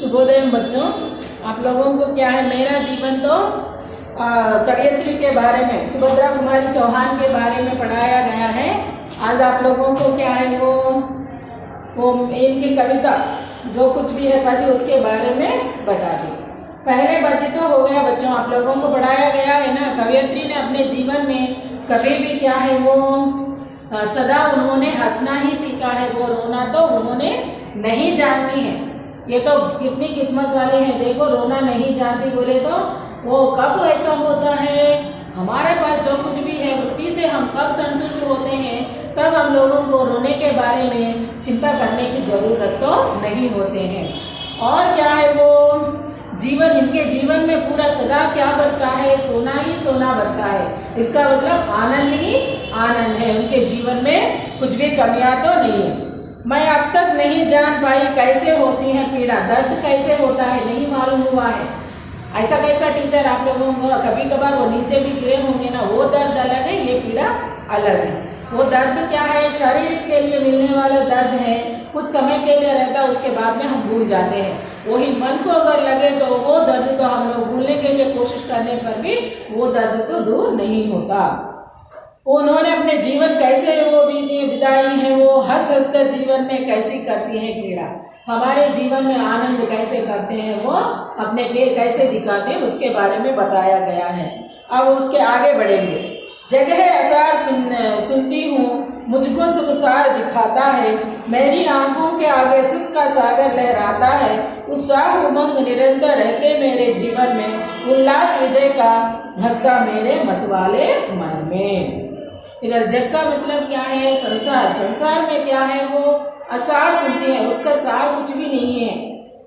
शुभोदय बच्चों। आप लोगों को क्या है, मेरा जीवन तो कवयित्री के बारे में, सुभद्रा कुमारी चौहान के बारे में पढ़ाया गया है। आज आप लोगों को क्या है वो इनकी कविता जो कुछ भी है पद्य उसके बारे में बता दी। पहले पद्य तो हो गया बच्चों, आप लोगों को पढ़ाया गया है ना। कवयित्री ने अपने जीवन में कभी भी क्या है वो सदा उन्होंने हंसना ही सीखा है, वो रोना तो उन्होंने नहीं जानती है। ये तो कितनी किस्मत वाले हैं, देखो रोना नहीं जानती बोले तो वो कब ऐसा होता है, हमारे पास जो कुछ भी है उसी से हम कब संतुष्ट होते हैं, तब हम लोगों को रोने के बारे में चिंता करने की जरूरत तो नहीं होते हैं। और क्या है वो जीवन, इनके जीवन में पूरा सदा क्या बरसा है, सोना ही सोना बरसा है। इसका मतलब आनंद ही आनंद है, उनके जीवन में कुछ भी कमियां तो नहीं है। मैं अब तक नहीं जान पाई कैसे होती है पीड़ा, दर्द कैसे होता है नहीं मालूम हुआ है। ऐसा कैसा टीचर आप लोगों को, कभी कभार वो नीचे भी गिरे होंगे ना, वो दर्द अलग है, ये पीड़ा अलग है। वो दर्द क्या है, शरीर के लिए मिलने वाला दर्द है, कुछ समय के लिए रहता है, उसके बाद में हम भूल जाते हैं। वही मन को अगर लगे तो वो दर्द तो हम लोग भूलने के लिए कोशिश करने पर भी वो दर्द तो दूर नहीं होता। उन्होंने अपने जीवन कैसे वो बिताई है, वो हंस हंस कर जीवन में कैसी करती है क्रीड़ा, हमारे जीवन में आनंद कैसे करते हैं, वो अपने खेल कैसे दिखाते हैं, उसके बारे में बताया गया है। अब उसके आगे बढ़ेंगे। जगह असार सुनती हूँ, मुझको सुख सार दिखाता है, मेरी आंखों के आगे सुख का सागर लहराता है। उत्साह उमंग निरंतर रहते मेरे जीवन में, उल्लास विजय का हंसता मेरे मतवाले मन में। इधर जग का मतलब क्या है, संसार। संसार में क्या है वो असार सुनती है, उसका सार कुछ भी नहीं है,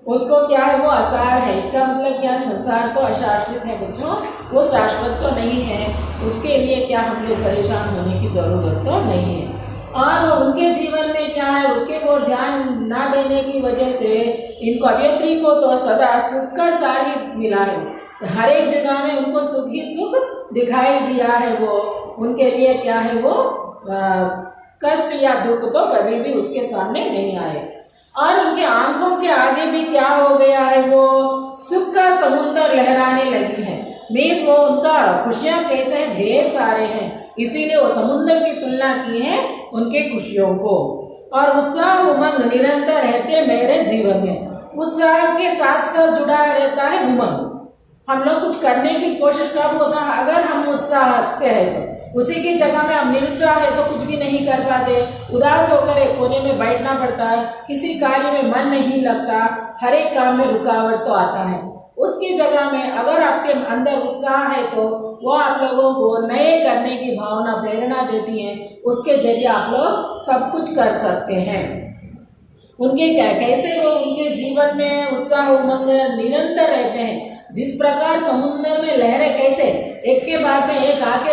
उसको क्या है वो असार है। इसका मतलब क्या है, संसार तो अशाश्वत है बच्चों, वो शाश्वत तो नहीं है, उसके लिए क्या हम लोग परेशान होने की जरूरत तो नहीं है। और उनके जीवन में क्या है, उसके को ध्यान ना देने की वजह से इन कवयित्री को तो सदा सुख का सार ही मिला है, हर एक जगह में उनको सुख ही सुख दिखाई दिया है। वो उनके लिए क्या है वो कष्ट या दुख तो कभी भी उसके सामने नहीं आए। और उनके आंखों के आगे भी क्या हो गया है, वो सुख का समुद्र लहराने लगी है। मीन्स वो उनका खुशियां कैसे हैं, ढेर सारे हैं, इसीलिए वो समुद्र की तुलना की है उनके खुशियों को। और उत्साह उमंग निरंतर रहते मेरे जीवन में, उत्साह के साथ साथ जुड़ा रहता है उमंग। हम लोग कुछ करने की कोशिश कब होता है, अगर हम उत्साह से है तो। उसी की जगह में हम निरुत्साह है तो कुछ भी नहीं कर पाते, उदास होकर एक कोने में बैठना पड़ता है, किसी कार्य में मन नहीं लगता, हर एक काम में रुकावट तो आता है। उसकी जगह में अगर आपके अंदर उत्साह है तो वो आप लोगों को नए करने की भावना प्रेरणा देती है, उसके जरिए आप लोग सब कुछ कर सकते हैं। उनके कैसे वो उनके जीवन में उत्साह उमंग निरंतर रहते हैं। जिस प्रकार समुद्र में लहरें कैसे एक के बाद में एक आके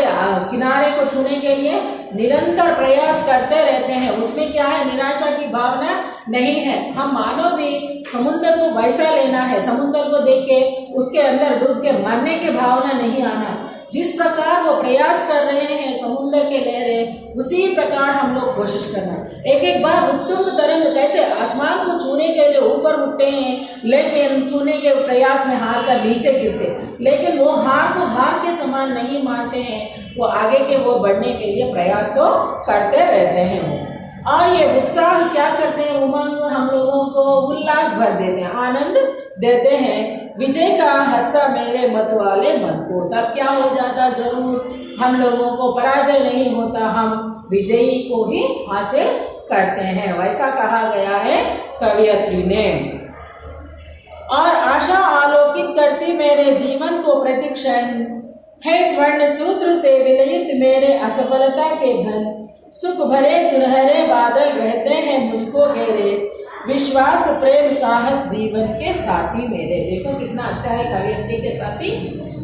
किनारे को छूने के लिए निरंतर प्रयास करते रहते हैं, उसमें क्या है, निराशा की भावना नहीं है। हम मानो भी समुद्र को वैसा लेना है, समुद्र को देख के उसके अंदर डूब के मरने की भावना नहीं आना। जिस प्रकार वो प्रयास कर रहे हैं समुद्र के लहरें, उसी प्रकार हम लोग कोशिश करना। एक एक बार उत्तुंग तरंग कैसे आसमान को छूने के लिए ऊपर उठते हैं, लेकिन छूने के प्रयास में हार कर नीचे गिरते, लेकिन वो हार को हार के समान नहीं मानते हैं, वो आगे के वो बढ़ने के लिए प्रयास तो करते रहते हैं। और ये उत्साह क्या करते हैं, उमंग हम लोगों को उल्लास भर देते हैं, आनंद देते हैं। विजय का हंसता मेरे मत वाले मन को, तब क्या हो जाता, जरूर हम लोगों को पराजय नहीं होता, हम विजयी को ही हासिल करते हैं, वैसा कहा गया है कवयित्री ने। और आशा आलोकित करती मेरे जीवन को प्रतिक्षण, है स्वर्ण सूत्र से विलयित मेरे असफलता के धन। सुख भरे सुनहरे बादल रहते हैं मुझको घेरे, विश्वास प्रेम साहस जीवन के साथी मेरे। देखो कितना अच्छा है कवयित्री के साथी,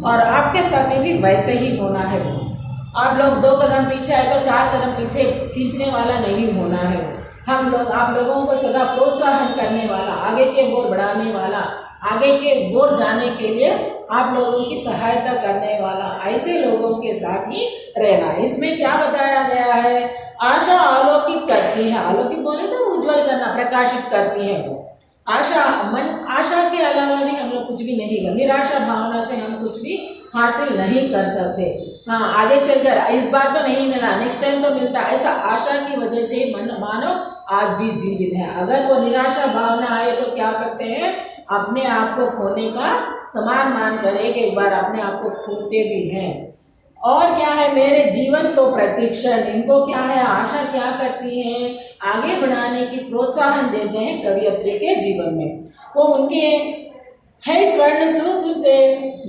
और आपके साथी भी वैसे ही होना है। आप लोग 2 कदम पीछे आए तो 4 कदम पीछे खींचने वाला नहीं होना है। हम लोग आप लोगों को सदा प्रोत्साहन करने वाला, आगे के ओर बढ़ाने वाला, आगे के ओर जाने के लिए आप लोगों की सहायता करने वाला, ऐसे लोगों के साथ ही रहना। इसमें क्या बताया गया है, आशा आलोकित करती है, आलोकित बोले तो उज्जवल करना, प्रकाशित करती है वो। आशा के अलावा भी हम लोग कुछ भी नहीं कर, निराशा भावना से हम कुछ भी हासिल नहीं कर सकते। हाँ, आगे चलकर इस बार तो नहीं मिला, नेक्स्ट टाइम तो मिलता, ऐसा आशा की वजह से मानव आज भी जीवित है। अगर वो निराशा भावना आए तो क्या करते हैं, अपने आप को खोने का समान मान कर एक बार अपने आप को खोते भी हैं। और क्या है, मेरे जीवन को प्रतीक्षण, इनको क्या है, आशा क्या करती है, आगे बढ़ाने की प्रोत्साहन देते हैं कवयित्री के जीवन में। वो उनके है स्वर्ण सूत्र से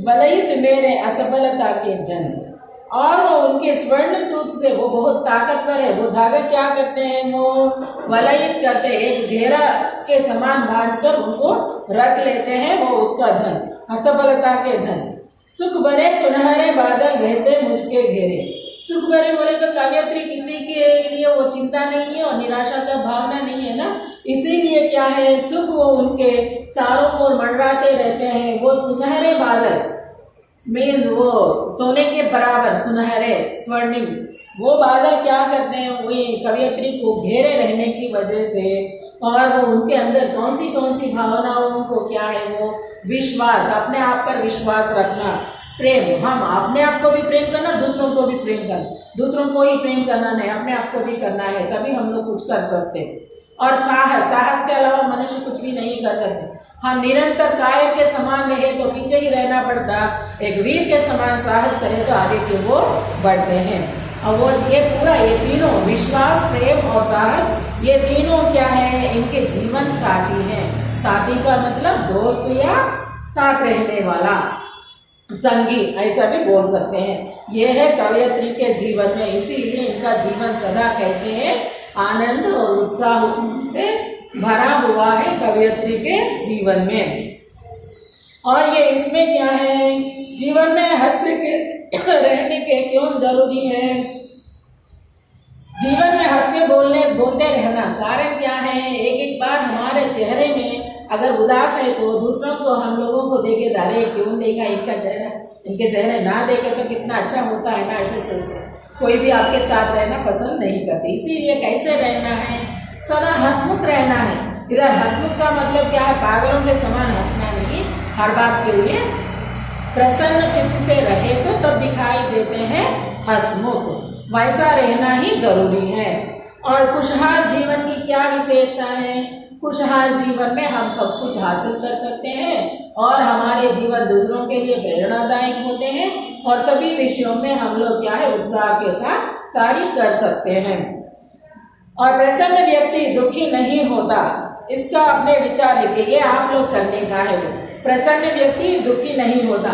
बलयित मेरे असफलता के धन, और वो उनके स्वर्ण सूत्र से वो बहुत ताकतवर है। वो धागा क्या करते हैं, वो वलयित करते हैं, एक घेरा के समान बांधकर उनको रख लेते हैं, वो उसका धन, असफलता के धन। सुख भरे सुनहरे बादल रहते मुझके घेरे। सुख भरे बोले तो कवयित्री किसी के लिए वो चिंता नहीं है और निराशा का भावना नहीं है ना, इसीलिए क्या है, सुख वो उनके चारों ओर मंडराते रहते हैं। वो सुनहरे बादल मीन वो सोने के बराबर सुनहरे स्वर्णिम, वो बादल क्या करते हैं, वही कवयित्री को घेरे रहने की वजह से, और वो उनके अंदर कौन सी भावनाओं को क्या है, वो विश्वास, अपने आप पर विश्वास रखना, प्रेम, हम अपने आप को भी प्रेम करना, दूसरों को भी प्रेम करना, दूसरों को ही प्रेम करना नहीं, अपने आप को भी करना है, तभी हम लोग कुछ कर सकते। और साहस के अलावा मनुष्य कुछ भी नहीं कर सकते। हम निरंतर कायर के समान रहे तो पीछे ही रहना पड़ता, एक वीर के समान साहस करे तो आगे के वो बढ़ते हैं। और वो ये पूरा, ये तीनों विश्वास, प्रेम और साहस, ये तीनों क्या है, इनके जीवन साथी हैं। साथी का मतलब दोस्त या साथ रहने वाला, संगी, ऐसा भी बोल सकते हैं। ये है कवयित्री के जीवन में, इसीलिए इनका जीवन सदा कैसे है, आनंद और उत्साह से भरा हुआ है कवयित्री के जीवन में। और ये इसमें क्या है, जीवन में हंसते के रहने के क्यों जरूरी है, जीवन में हंसते बोलते रहना। कारण क्या है, एक बार हमारे चेहरे में अगर उदास है तो दूसरों को, हम लोगों को देखे, अरे क्यों देखा इनका चेहरा, इनके चेहरे ना देखे तो कितना अच्छा होता है ना, ऐसे सोचते हैं। कोई भी आपके साथ रहना पसंद नहीं करते, इसीलिए कैसे रहना है, सदा हंसमुख रहना है। इधर हंसमुख का मतलब क्या है, पागलों के समान हंसना नहीं, हर बात के लिए प्रसन्न चित्त से रहे तो तब दिखाई देते हैं हंसमुख, वैसा रहना ही जरूरी है। और खुशहाल जीवन की क्या विशेषता है, खुशहाल जीवन में हम सब कुछ हासिल कर सकते हैं और हमारे जीवन दूसरों के लिए प्रेरणादायक होते हैं, और सभी विषयों में हम लोग क्या है, उत्साह के साथ कार्य कर सकते हैं। और प्रसन्न व्यक्ति दुखी नहीं होता, इसका अपने विचार लिखिए, ये आप लोग करने का है। वो प्रसन्न व्यक्ति दुखी नहीं होता।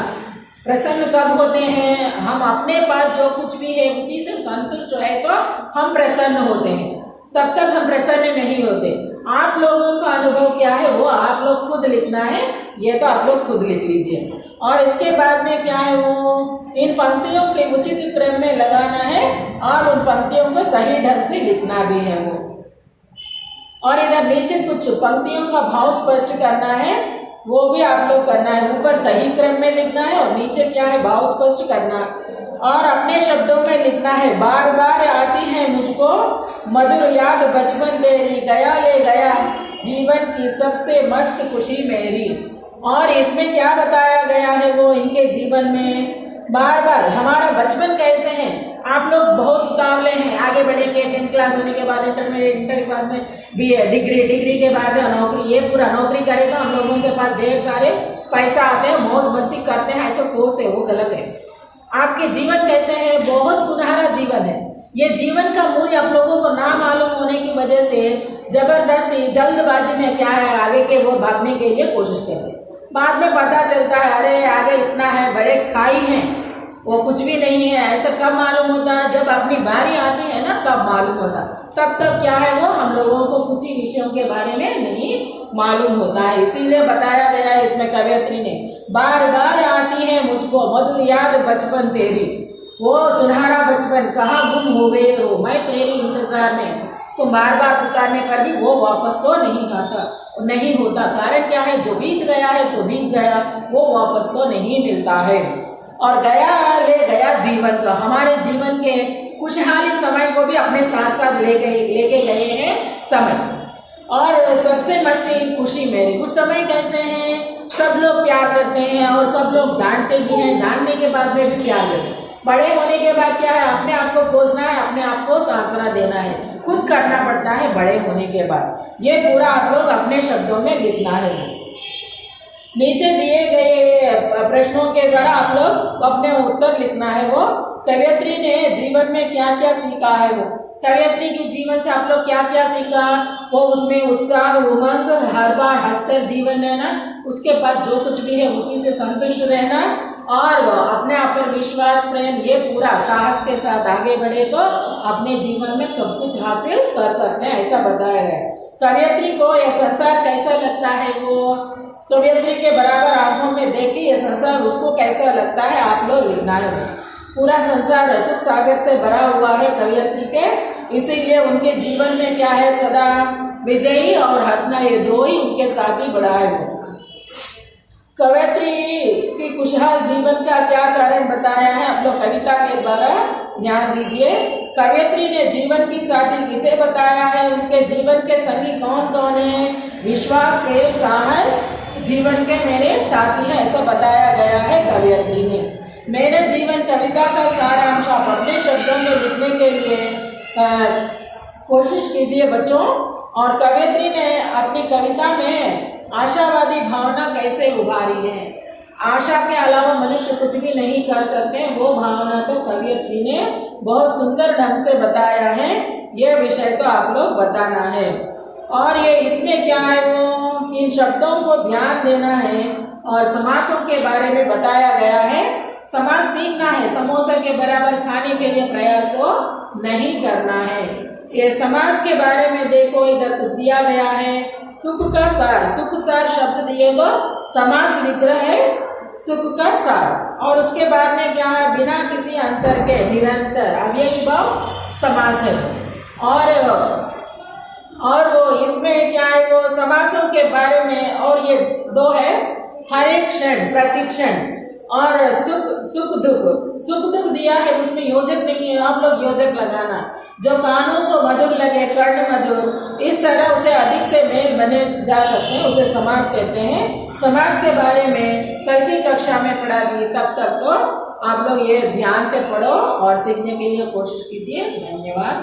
प्रसन्न कब होते हैं, हम अपने पास जो कुछ भी है उसी से संतुष्ट है तो हम प्रसन्न होते हैं, तब तक हम प्रसन्न नहीं होते। आप लोगों का अनुभव क्या है, वो आप लोग खुद लिखना है, ये तो आप लोग खुद लिख लीजिए। और इसके बाद में क्या है, वो इन पंक्तियों के उचित क्रम में लगाना है और उन पंक्तियों को सही ढंग से लिखना भी है वो। और इधर नीचे कुछ पंक्तियों का भाव स्पष्ट करना है, वो भी आप लोग करना है। ऊपर सही क्रम में लिखना है और नीचे क्या है, भाव स्पष्ट करना, और अपने शब्दों में लिखना है। बार बार आती है मुझको मधुर याद बचपन तेरी, गया ले गया जीवन की सबसे मस्त खुशी मेरी। और इसमें क्या बताया गया है, वो इनके जीवन में बार बार हमारा बचपन कैसे है, आप लोग बहुत उतावले हैं, आगे बढ़ेंगे, 10th क्लास होने के बाद इंटरमीडिएट, इंटर के बाद में BA, डिग्री के बाद नौकरी, ये पूरा नौकरी करे तो हम लोगों के पास ढेर सारे पैसा आते हैं, मौज मस्ती करते हैं, ऐसा सोचते हैं, वो गलत है। आपके जीवन कैसे है, बहुत सुनहरा जीवन है। ये जीवन का मूल्य आप लोगों को ना मालूम होने की वजह से जबरदस्ती जल्दबाजी में क्या है, आगे के वो भागने के लिए कोशिश करते हैं। बाद में पता चलता है अरे आगे इतना है, बड़े खाई हैं, वो कुछ भी नहीं है। ऐसा कब मालूम होता है, जब अपनी बारी आती है ना, तब मालूम होता। तब तक क्या है, वो हम लोगों को कुछ ही विषयों के बारे में नहीं मालूम होता है। इसीलिए बताया गया है इसमें कवयित्री ने, बार बार आती है मुझको मधुर याद बचपन तेरी, वो सुनहरा बचपन कहाँ गुम हो गए हो, मैं तेरी इंतजार में। तो बार बार पुकारने पर भी वो वापस तो नहीं होता। कारण क्या है, जो बीत गया है सो बीत गया, वो वापस तो नहीं मिलता है। और गया ले गया जीवन का, हमारे जीवन के खुशहाली समय को भी अपने साथ साथ लेके गए हैं समय। और सबसे मस्ती खुशी मेरी। उस समय कैसे हैं, सब लोग प्यार करते हैं और सब लोग डांटते भी हैं, डांटने के बाद में भी प्यार करते हैं। बड़े होने के बाद क्या है, अपने आप को खोजना है, अपने आप को सांत्वना देना है, खुद करना पड़ता है बड़े होने के बाद। ये पूरा आप लोग अपने शब्दों में लिखना है। नीचे दिए गए प्रश्नों के द्वारा आप लोग अपने उत्तर लिखना है। वो कवयित्री ने जीवन में क्या क्या सीखा है, वो कवयित्री के जीवन से आप लोग क्या क्या सीखा, वो उसमें उत्साह, उमंग, हर बार हंसकर जीवन रहना, उसके बाद जो कुछ भी है उसी से संतुष्ट रहना और अपने आप पर विश्वास, प्रेम, ये पूरा साहस के साथ आगे बढ़े तो अपने जीवन में सब कुछ हासिल कर सकते हैं, ऐसा बताया गया। कवयित्री को यह संसार कैसा लगता है, वो कवयित्री के बराबर आंखों में देखिए यह संसार उसको कैसा लगता है, आप लोग लिखना है। पूरा संसार सुख सागर से भरा हुआ है कवयित्री के, इसीलिए उनके जीवन में क्या है, सदा विजयी और हंसना, ये दो ही उनके साथ ही बढ़ा है। कवयित्री की खुशहाल जीवन का क्या कारण बताया है, आप लोग कविता के द्वारा ध्यान दीजिए। कवयित्री ने जीवन की साथी किसे बताया है, उनके जीवन के संगी कौन कौन है, विश्वास, प्रेम, साहस जीवन के मेरे साथी हैं, ऐसा बताया गया है कवयित्री ने। मेरे जीवन कविता का सारांश आप अपने शब्दों में लिखने के लिए कोशिश कीजिए बच्चों। और कवयित्री ने अपनी कविता में आशावादी भावना कैसे उभारी है, आशा के अलावा मनुष्य कुछ भी नहीं कर सकते, वो भावना तो कवयित्री ने बहुत सुंदर ढंग से बताया है। ये विषय तो आप लोग बताना है। और ये इसमें क्या है, वो इन शब्दों को ध्यान देना है और समासों के बारे में बताया गया है। समास सीखना है, समोसा के बराबर खाने के लिए प्रयास तो नहीं करना है। ये समास के बारे में देखो, इधर कुछ दिया गया है, सुख का सार, सुख सार शब्द दिए तो समास विग्रह है सुख का सार। और उसके बाद में क्या है, बिना किसी अंतर के निरंतर अव्ययी भाव समास है। और वो इसमें क्या है, वो समासों के बारे में, और ये दो है, हर एक क्षण, प्रतिक्षण, और सुख दुख दिया है, उसमें योजक नहीं है, आप लोग योजक लगाना। जो कानों को मधुर लगे, कर्ण मधुर, इस तरह उसे अधिक से मेल बने जा सकते हैं, उसे समास कहते हैं। समास के बारे में कल की कक्षा में पढ़ा दी, तब तक तो आप लोग ये ध्यान से पढ़ो और सीखने के लिए कोशिश कीजिए। धन्यवाद।